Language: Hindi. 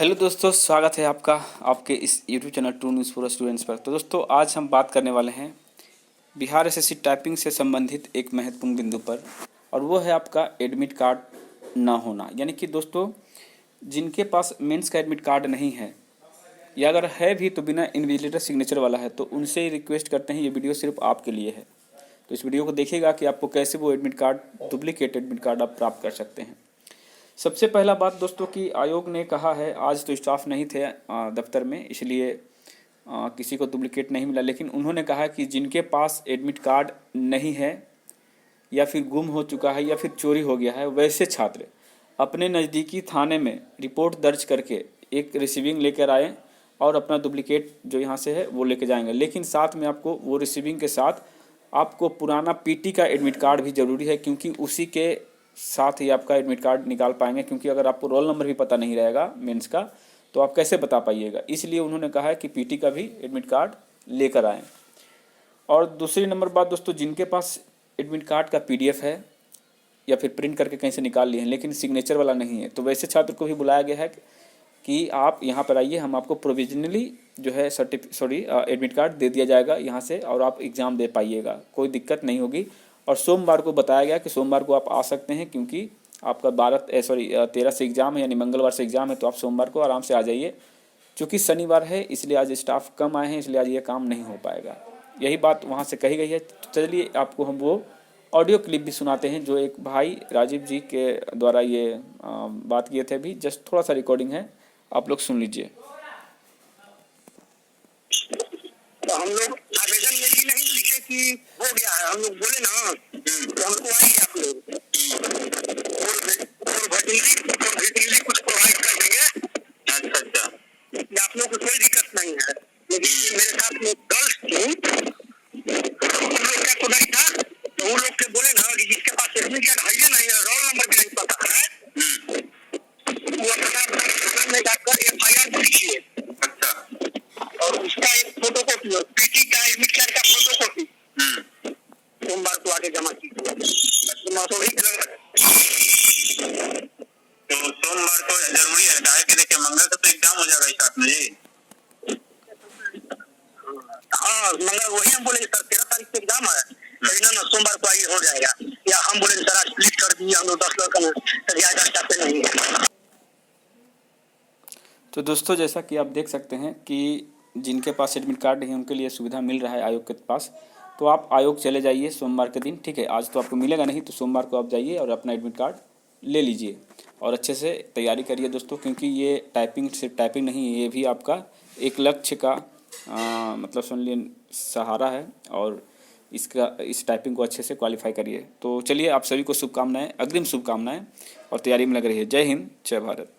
हेलो दोस्तों, स्वागत है आपका आपके इस YouTube channel true news for students पर। तो दोस्तों, आज हम बात करने वाले हैं बिहार एसएससी टाइपिंग से संबंधित एक महत्वपूर्ण बिंदु पर, और वो है आपका एडमिट कार्ड ना होना। यानी कि दोस्तों, जिनके पास मेंस का एडमिट कार्ड नहीं है या अगर है भी तो बिना इन्विजिलेटर सिग्नेचर वाला है, तो उनसे रिक्वेस्ट करते हैं ये वीडियो सिर्फ आपके लिए है। तो इस वीडियो को देखिएगा कि आपको कैसे वो admit card, duplicate admit card आप प्राप्त कर सकते हैं। सबसे पहला बात दोस्तों कि आयोग ने कहा है, आज तो स्टाफ नहीं थे दफ्तर में, इसलिए किसी को डुप्लीकेट नहीं मिला, लेकिन उन्होंने कहा कि जिनके पास एडमिट कार्ड नहीं है या फिर गुम हो चुका है या फिर चोरी हो गया है, वैसे छात्र अपने नज़दीकी थाने में रिपोर्ट दर्ज करके एक रिसीविंग लेकर आए और अपना डुप्लीकेट जो यहाँ से है वो लेके जाएंगे। लेकिन साथ में आपको वो रिसीविंग के साथ आपको पुराना पीटी का एडमिट कार्ड भी ज़रूरी है, क्योंकि उसी के साथ ही आपका एडमिट कार्ड निकाल पाएंगे। क्योंकि अगर आपको रोल नंबर भी पता नहीं रहेगा मेंस का, तो आप कैसे बता पाइएगा। इसलिए उन्होंने कहा है कि पीटी का भी एडमिट कार्ड लेकर आएँ। और दूसरी नंबर बात दोस्तों, जिनके पास एडमिट कार्ड का पीडीएफ है या फिर प्रिंट करके कहीं से निकाल लिए हैं लेकिन सिग्नेचर वाला नहीं है, तो वैसे छात्र को भी बुलाया गया है कि आप यहाँ पर आइए, हम आपको प्रोविजनली जो है एडमिट कार्ड दे दिया जाएगा यहाँ से, और आप एग्ज़ाम दे पाइएगा, कोई दिक्कत नहीं होगी। और सोमवार को बताया गया कि सोमवार को आप आ सकते हैं, क्योंकि आपका 13 से एग्ज़ाम है, यानी मंगलवार से एग्ज़ाम है, तो आप सोमवार को आराम से आ जाइए। चूँकि शनिवार है इसलिए आज स्टाफ कम आए हैं, इसलिए आज ये काम नहीं हो पाएगा। यही बात वहाँ से कही गई है। तो चलिए आपको हम वो ऑडियो क्लिप भी सुनाते हैं जो एक भाई राजीव जी के द्वारा ये बात किए थे। अभी जस्ट थोड़ा सा रिकॉर्डिंग है, आप लोग सुन लीजिए। तो हम लोग आवेदन में ही नहीं लिखे कि हो गया है, हम लोग बोले ना तो हमको आइए आप लोग और भेटेंगे कुछ प्रोवाइड कर देंगे। अच्छा, आप लोग को कोई दिक्कत नहीं है। लेकिन मेरे साथ में गर्ल्स थी, उन लोग का तो नहीं था, तो उन लोग के बोले ना कि जिसके पास एडमिट कार्ड है नहीं है, रोल नंबर भी नहीं पता है, वो अपना में जाकर FIR लिखिए। और उसका एक फोटो कॉपी, पीटी का एडमिट कार्ड का फोटो कॉपी सोमवार को आगे जमा कीजिए। तो सोमवार को जरूरी है, काहे कि देखिए मंगल को तो एग्जाम हो जाएगा साथ में जी। हाँ, मंगल वही हम बोले सर 13 तारीख से एग्जाम है, ना सोमवार को आगे हो जाएगा। या हम बोले सर आज स्प्लिट कर दिए हम लोग 10 लोग का, ज्यादा स्टाफ नहीं है। तो दोस्तों, जैसा कि आप देख सकते हैं कि जिनके पास एडमिट कार्ड है उनके लिए सुविधा मिल रहा है आयोग के पास। तो आप आयोग चले जाइए सोमवार के दिन, ठीक है। आज तो आपको मिलेगा नहीं, तो सोमवार को आप जाइए और अपना एडमिट कार्ड ले लीजिए और अच्छे से तैयारी करिए दोस्तों, क्योंकि ये टाइपिंग सिर्फ टाइपिंग नहीं है, ये भी आपका एक लक्ष्य का मतलब सुन लिए सहारा है। और इस टाइपिंग को अच्छे से क्वालिफाई करिए। तो चलिए, आप सभी को शुभकामनाएँ, अग्रिम शुभकामनाएँ, और तैयारी में लग रही है। जय हिंद, जय भारत।